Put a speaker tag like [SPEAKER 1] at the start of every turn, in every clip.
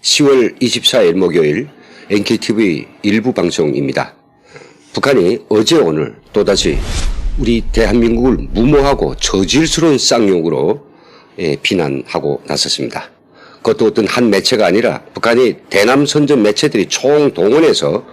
[SPEAKER 1] 10월 24일 목요일 NKTV 일부 방송입니다. 북한이 어제 오늘 또다시 우리 대한민국을 무모하고 저질스러운 쌍욕으로 비난하고 나섰습니다. 그것도 어떤 한 매체가 아니라 북한이 대남 선전 매체들이 총동원해서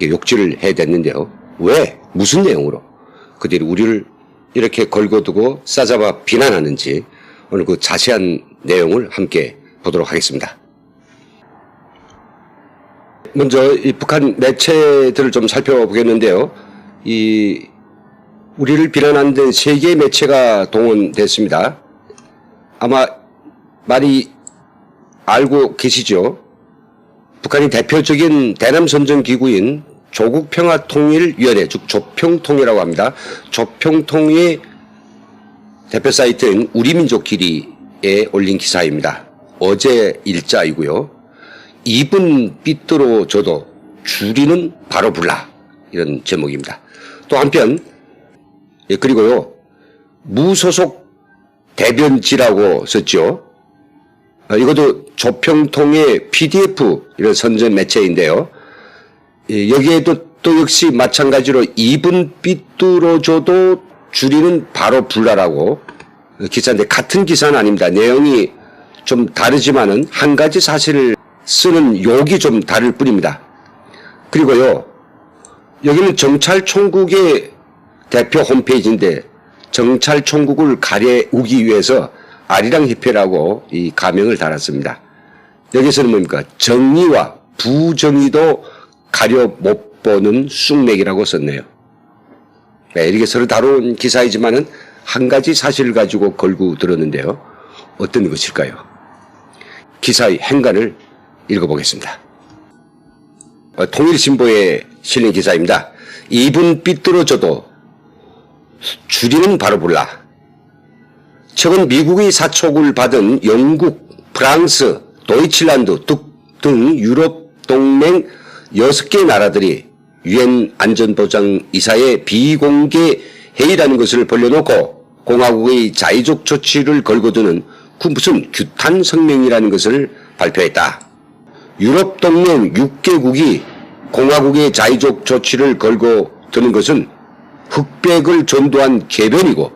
[SPEAKER 1] 욕질을 해댔는데요. 왜? 무슨 내용으로 그들이 우리를 이렇게 걸고두고 싸잡아 비난하는지 오늘 그 자세한 내용을 함께 보도록 하겠습니다. 먼저 이 북한 매체들을 좀 살펴보겠는데요. 우리를 비난하는 데 3개의 매체가 동원됐습니다. 아마 많이 알고 계시죠? 북한이 대표적인 대남 선전 기구인 조국평화통일위원회, 즉 조평통이라고 합니다. 조평통의 대표 사이트인 우리민족끼리에 올린 기사입니다. 어제 일자이고요. 입은 삐뚤어져도 줄이는 바로 불라, 이런 제목입니다. 또 한편 그리고요, 무소속 대변지라고 썼죠. 이것도 조평통의 PDF 이런 선전 매체인데요. 여기에도 또 역시 마찬가지로 입은 삐뚤어져도 줄이는 바로 불라라고 기사인데, 같은 기사는 아닙니다. 내용이 좀 다르지만은 한 가지 사실을 쓰는 욕이 좀 다를 뿐입니다. 그리고요, 여기는 정찰총국의 대표 홈페이지인데 정찰총국을 가려우기 위해서 아리랑협회라고 이 가명을 달았습니다. 여기서는 뭡니까? 정의와 부정의도 가려 못 보는 쑥맥이라고 썼네요. 네, 이렇게 서로 다룬 기사이지만은 한 가지 사실을 가지고 걸고 들었는데요. 어떤 것일까요? 기사의 행간을 읽어보겠습니다. 통일신보에 실린 기사입니다. 입은 삐뚤어져도 줄이는 바로 불라. 최근 미국의 사촉을 받은 영국, 프랑스, 도이칠란드 등 유럽 동맹 6개 나라들이 유엔 안전보장이사의 비공개 회의라는 것을 벌려놓고 공화국의 자의적 조치를 걸고드는 그 무슨 규탄 성명이라는 것을 발표했다. 유럽 동맹 6개국이 공화국의 자의적 조치를 걸고 드는 것은 흑백을 전도한 궤변이고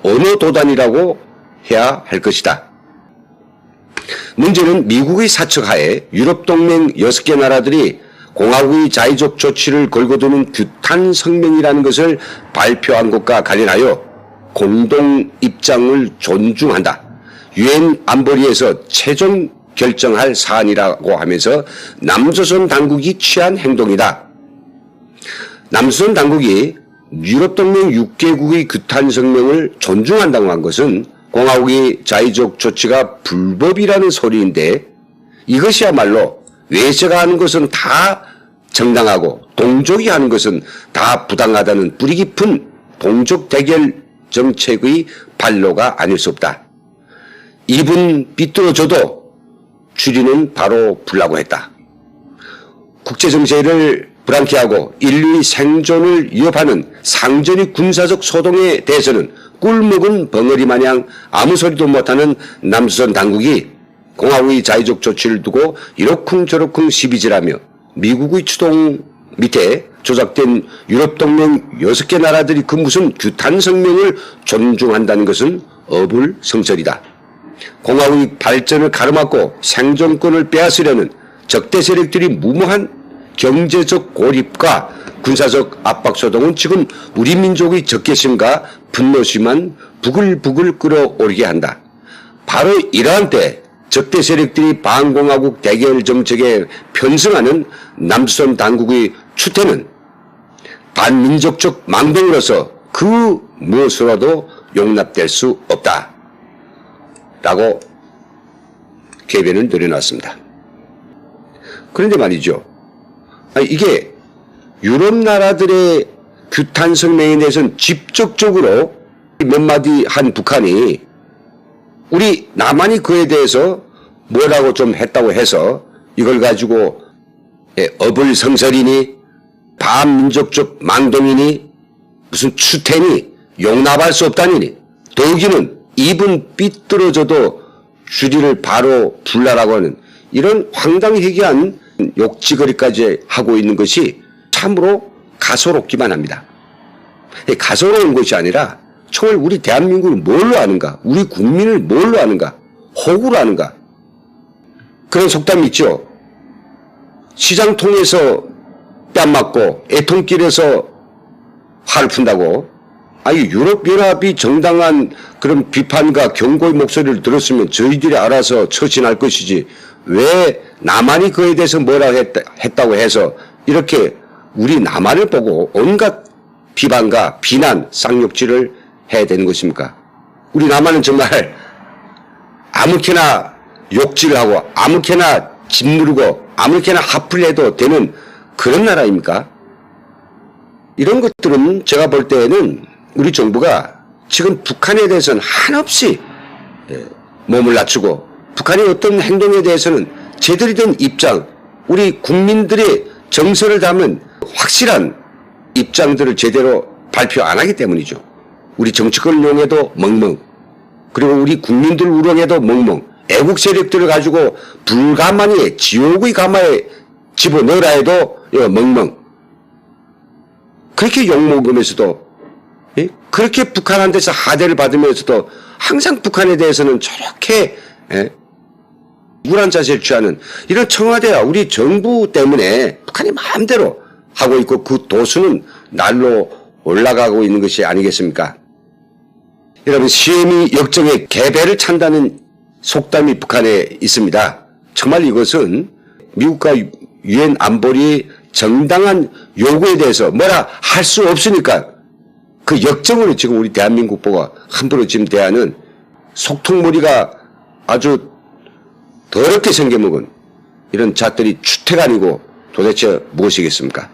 [SPEAKER 1] 언어 도단이라고 해야 할 것이다. 문제는 미국의 사측하에 유럽 동맹 6개 나라들이 공화국의 자의적 조치를 걸고드는 규탄 성명이라는 것을 발표한 것과 관련하여 공동 입장을 존중한다. 유엔 안보리에서 최종 결정할 사안이라고 하면서 남조선 당국이 취한 행동이다. 남조선 당국이 유럽동맹 6개국의 규탄 성명을 존중한다고 한 것은 공화국의 자의적 조치가 불법이라는 소리인데, 이것이야말로 외세가 하는 것은 다 정당하고 동족이 하는 것은 다 부당하다는 뿌리 깊은 동족 대결 정책의 반로가 아닐 수 없다. 입은 삐뚤어져도 줄이는 바로 불라고 했다. 국제정세를 불안케하고 인류의 생존을 위협하는 상전의 군사적 소동에 대해서는 꿀먹은 벙어리 마냥 아무 소리도 못하는 남조선 당국이 공화국의 자의적 조치를 두고 이러쿵저러쿵 시비질하며 미국의 추동 밑에 조작된 유럽동맹 6개 나라들이 그 무슨 규탄 성명을 존중한다는 것은 어불성설이다. 공화국의 발전을 가로막고 생존권을 빼앗으려는 적대 세력들이 무모한 경제적 고립과 군사적 압박소동은 지금 우리 민족의 적개심과 분노심만 부글부글 끓어오르게 한다. 바로 이러한 때 적대 세력들이 반공화국 대결 정책에 편승하는 남조선 당국의 추태는 반민족적 망동으로서 그 무엇으로도 용납될 수 없다. 라고 궤변을 내려놨습니다. 그런데 말이죠. 이게 유럽 나라들의 규탄 성명에 대해서는 직접적으로 몇 마디 한 북한이 우리 남한이 그에 대해서 뭐라고 좀 했다고 해서 이걸 가지고 어불성설이니 반민족적 망동이니 무슨 추태니 용납할 수 없다니, 더욱이는 입은 삐뚤어져도 주리를 바로 불라라고 하는 이런 황당회귀한 욕지거리까지 하고 있는 것이 참으로 가소롭기만 합니다. 가소로운 것이 아니라 정말 우리 대한민국을 뭘로 아는가, 우리 국민을 뭘로 아는가, 호구로 아는가, 그런 속담이 있죠. 시장 통해서 뺨 맞고 애통길에서 화를 푼다고. 아니, 유럽연합이 정당한 그런 비판과 경고의 목소리를 들었으면 저희들이 알아서 처신할 것이지, 왜 남한이 그에 대해서 뭐라 했다고 해서 이렇게 우리 남한을 보고 온갖 비판과 비난, 쌍욕질을 해야 되는 것입니까? 우리 남한은 정말 아무렇게나 욕질하고 아무렇게나 짓누르고 아무렇게나 하풀해도 되는 그런 나라입니까? 이런 것들은 제가 볼 때에는 우리 정부가 지금 북한에 대해서는 한없이 몸을 낮추고 북한의 어떤 행동에 대해서는 제대로 된 입장, 우리 국민들의 정서를 담은 확실한 입장들을 제대로 발표 안 하기 때문이죠. 우리 정치권을 이용해도 멍멍, 그리고 우리 국민들을 우롱해도 멍멍, 애국 세력들을 가지고 불가마니 지옥의 가마에 집어넣으라 해도 멍멍. 그렇게 욕먹으면서도, 그렇게 북한한테서 하대를 받으면서도 항상 북한에 대해서는 저렇게 우울한 자세를 취하는 이런 청와대와 우리 정부 때문에 북한이 마음대로 하고 있고 그 도수는 날로 올라가고 있는 것이 아니겠습니까? 여러분, 시험이 역정의 개배를 찬다는 속담이 북한에 있습니다. 정말 이것은 미국과 유엔 안보리 정당한 요구에 대해서 뭐라 할 수 없으니까 그 역정으로 지금 우리 대한민국 보고 함부로 지금 대하는 속통머리가 아주 더럽게 생겨먹은 이런 자들이 주택 아니고 도대체 무엇이겠습니까?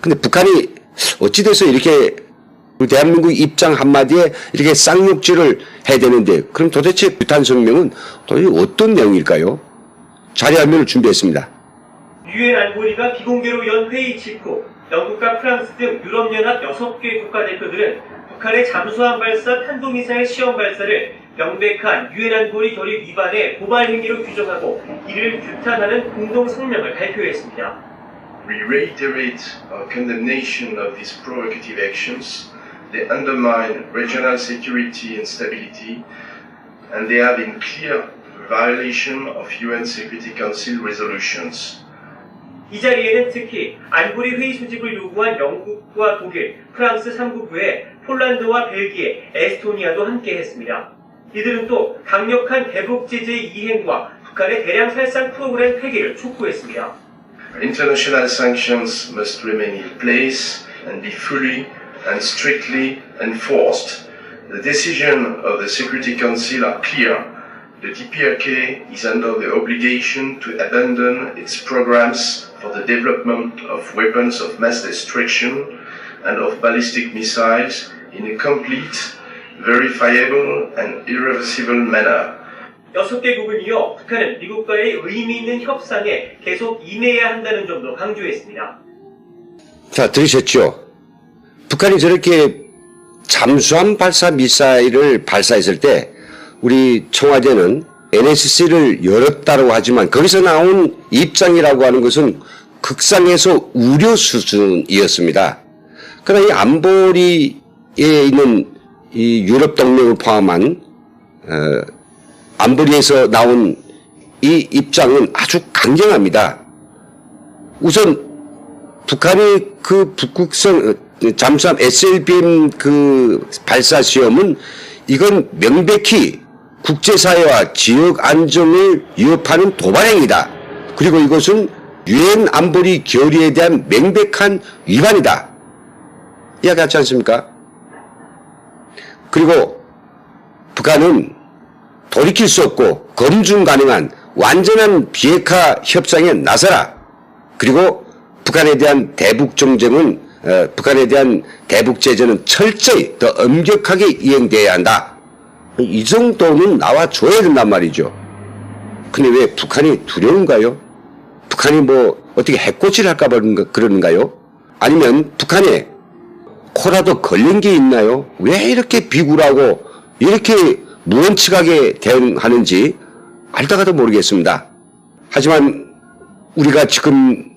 [SPEAKER 1] 근데 북한이 어찌돼서 이렇게 우리 대한민국 입장 한마디에 이렇게 쌍욕질을 해야 되는데, 그럼 도대체 규탄 성명은 도대체 어떤 내용일까요? 자료화면을 준비했습니다.
[SPEAKER 2] 유엔 안보리가 비공개로 연 회의 직후 영국과 프랑스 등 유럽연합 6개 국가대표들은 북한의 잠수함 발사 탄도미사일 시험 발사를 명백한 유엔 안보리 결의 위반의 고발 행위로 규정하고 이를 규탄하는 공동 성명을 발표했습니다.
[SPEAKER 3] We reiterate our condemnation of these provocative actions. They undermine regional security and stability, and they are in clear violation of UN Security Council resolutions.
[SPEAKER 2] 이 자리에는 특히 안보리 회의 수집을 요구한 영국과 독일, 프랑스 3국 외에 폴란드와 벨기에, 에스토니아도 함께했습니다. 이들은 또 강력한 대북 제재의 이행과 북한의 대량 살상 프로그램 폐기를 촉구했습니다.
[SPEAKER 3] International sanctions must remain in place and be fully and strictly enforced. The decisions of the Security Council are clear. The DPRK is under the obligation to abandon its programs for the development of weapons of mass destruction and of ballistic missiles in a complete, verifiable and irreversible manner.
[SPEAKER 2] 6개국은 이어 북한은 미국과의 의미 있는 협상에 계속 임해야 한다는 점도 강조했습니다.
[SPEAKER 1] 자, 들으셨죠? 북한이 저렇게 잠수함 발사 미사일을 발사했을 때 우리 청와대는 NSC를 열었다고 하지만 거기서 나온 입장이라고 하는 것은 극상에서 우려 수준이었습니다. 그러나 이 안보리에 있는 이 유럽 동맹을 포함한 안보리에서 나온 이 입장은 아주 강경합니다. 우선 북한이 그 북극성 잠수함 SLBM 그 발사 시험은 이건 명백히 국제사회와 지역 안정을 위협하는 도발행위다. 그리고 이것은 유엔 안보리 결의에 대한 명백한 위반이다. 이야기하지 않습니까? 그리고 북한은 돌이킬 수 없고 검증 가능한 완전한 비핵화 협상에 나서라. 그리고 북한에 대한 대북 정쟁은 북한에 대한 대북 제재는 철저히 더 엄격하게 이행돼야 한다. 이 정도는 나와줘야 된단 말이죠. 근데 왜 북한이 두려운가요? 북한이 뭐 어떻게 해코지를 할까 그러는가요? 아니면 북한에 코라도 걸린 게 있나요? 왜 이렇게 비굴하고 이렇게 무원칙하게 대응하는지 알다가도 모르겠습니다. 하지만 우리가 지금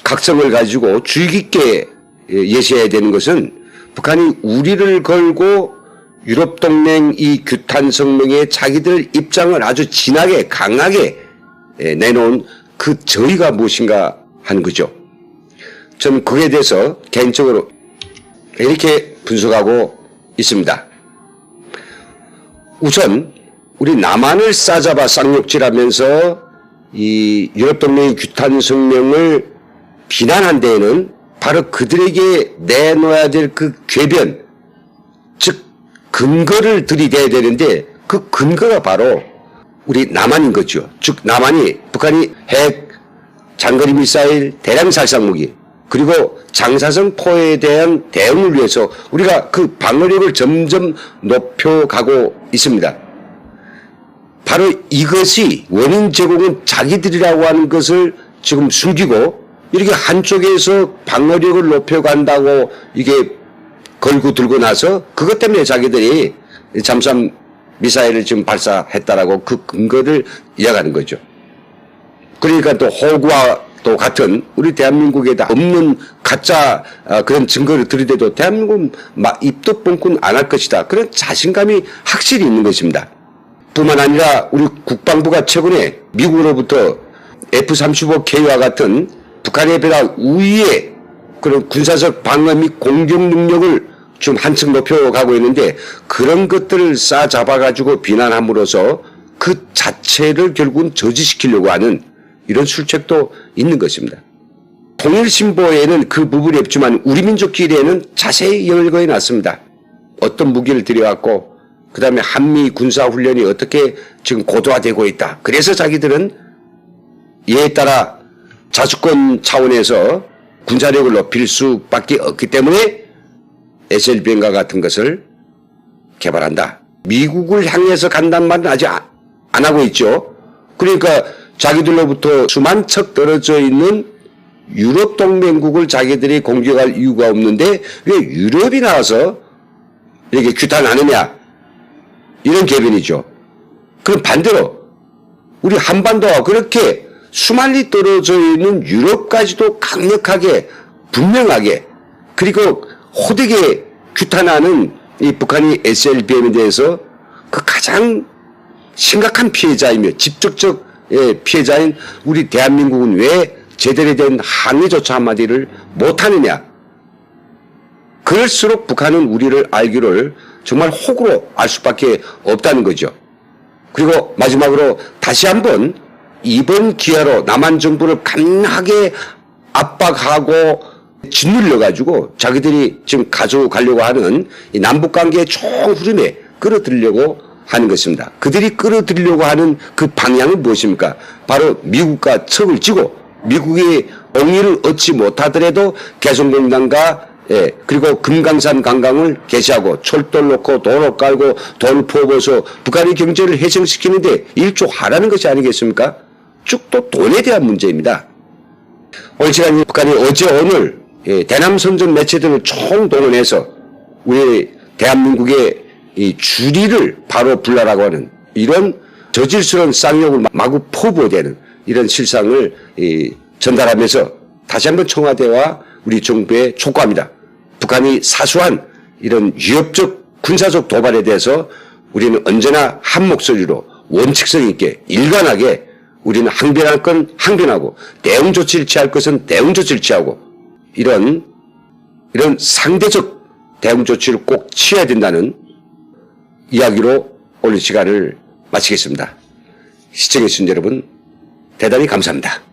[SPEAKER 1] 각성을 가지고 주의 깊게 예시해야 되는 것은 북한이 우리를 걸고 유럽동맹 이 규탄 성명에 자기들 입장을 아주 진하게 강하게 내놓은 그 저희가 무엇인가 하는 거죠. 저는 그에 대해서 개인적으로 이렇게 분석하고 있습니다. 우선 우리 남한을 싸잡아 쌍욕질하면서 이 유럽동맹의 규탄 성명을 비난한 데에는 바로 그들에게 내놓아야 될 그 궤변, 즉 근거를 들이대야 되는데 그 근거가 바로 우리 남한인 거죠. 즉 남한이 북한이 핵, 장거리 미사일, 대량 살상무기 그리고 장사성 포에 대한 대응을 위해서 우리가 그 방어력을 점점 높여가고 있습니다. 바로 이것이 원인 제공은 자기들이라고 하는 것을 지금 숨기고 이렇게 한쪽에서 방어력을 높여간다고 이게 걸고 들고 나서 그것 때문에 자기들이 잠수함 미사일을 지금 발사했다라고 그 근거를 이야기하는 거죠. 그러니까 또 호구와 또 같은 우리 대한민국에 없는 가짜 그런 증거를 들이대도 대한민국은 입도 뻥끗 안 할 것이다. 그런 자신감이 확실히 있는 것입니다. 뿐만 아니라 우리 국방부가 최근에 미국으로부터 F-35K와 같은 북한에 비해 우위의 그런 군사적 방어 및 공격 능력을 좀 한층 높여가고 있는데 그런 것들을 싸잡아가지고 비난함으로써 그 자체를 결국은 저지시키려고 하는 이런 술책도 있는 것입니다. 통일신보에는 그 부분이 없지만 우리 민족끼리에는 자세히 열거해 놨습니다. 어떤 무기를 들여왔고 그 다음에 한미 군사훈련이 어떻게 지금 고도화되고 있다. 그래서 자기들은 이에 따라 자주권 차원에서 군사력을 높일 수밖에 없기 때문에 SLBM과 같은 것을 개발한다. 미국을 향해서 간다는 말은 아직 안 하고 있죠. 그러니까 자기들로부터 수만 척 떨어져 있는 유럽 동맹국을 자기들이 공격할 이유가 없는데 왜 유럽이 나와서 이렇게 규탄하느냐. 이런 개변이죠. 그럼 반대로 우리 한반도와 그렇게 수만리 떨어져 있는 유럽까지도 강력하게 분명하게 그리고 호되게 규탄하는 이 북한이 SLBM에 대해서 그 가장 심각한 피해자이며 직접적 피해자인 우리 대한민국은 왜 제대로 된 항의조차 한마디를 못하느냐. 그럴수록 북한은 우리를 알기를 정말 혹으로 알 수밖에 없다는 거죠. 그리고 마지막으로 다시 한번 이번 기회로 남한 정부를 강하게 압박하고 짓눌려가지고 자기들이 지금 가져가려고 하는 이 남북관계의 총 흐름에 끌어들이려고 하는 것입니다. 그들이 끌어들이려고 하는 그 방향은 무엇입니까? 바로 미국과 척을 쥐고 미국이 옹의를 얻지 못하더라도 개성공단과 그리고 금강산 관광을 개시하고 철도를 놓고 도로 깔고 돈을 퍼부어서 북한의 경제를 해성시키는데 일조하라는 것이 아니겠습니까? 쭉 또 돈에 대한 문제입니다. 오늘 시간에 북한이 어제 오늘 대남선전 매체들을 총동원해서 우리 대한민국의 이 주리를 바로 불라라고 하는 이런 저질스러운 쌍욕을 마구 퍼부어대는 이런 실상을 전달하면서 다시 한번 청와대와 우리 정부에 촉구합니다. 북한이 사수한 이런 위협적 군사적 도발에 대해서 우리는 언제나 한 목소리로 원칙성 있게 일관하게 우리는 항변할 건 항변하고 대응 조치를 취할 것은 대응 조치를 취하고 이런 상대적 대응 조치를 꼭 취해야 된다는 이야기로 오늘 시간을 마치겠습니다. 시청해주신 여러분 대단히 감사합니다.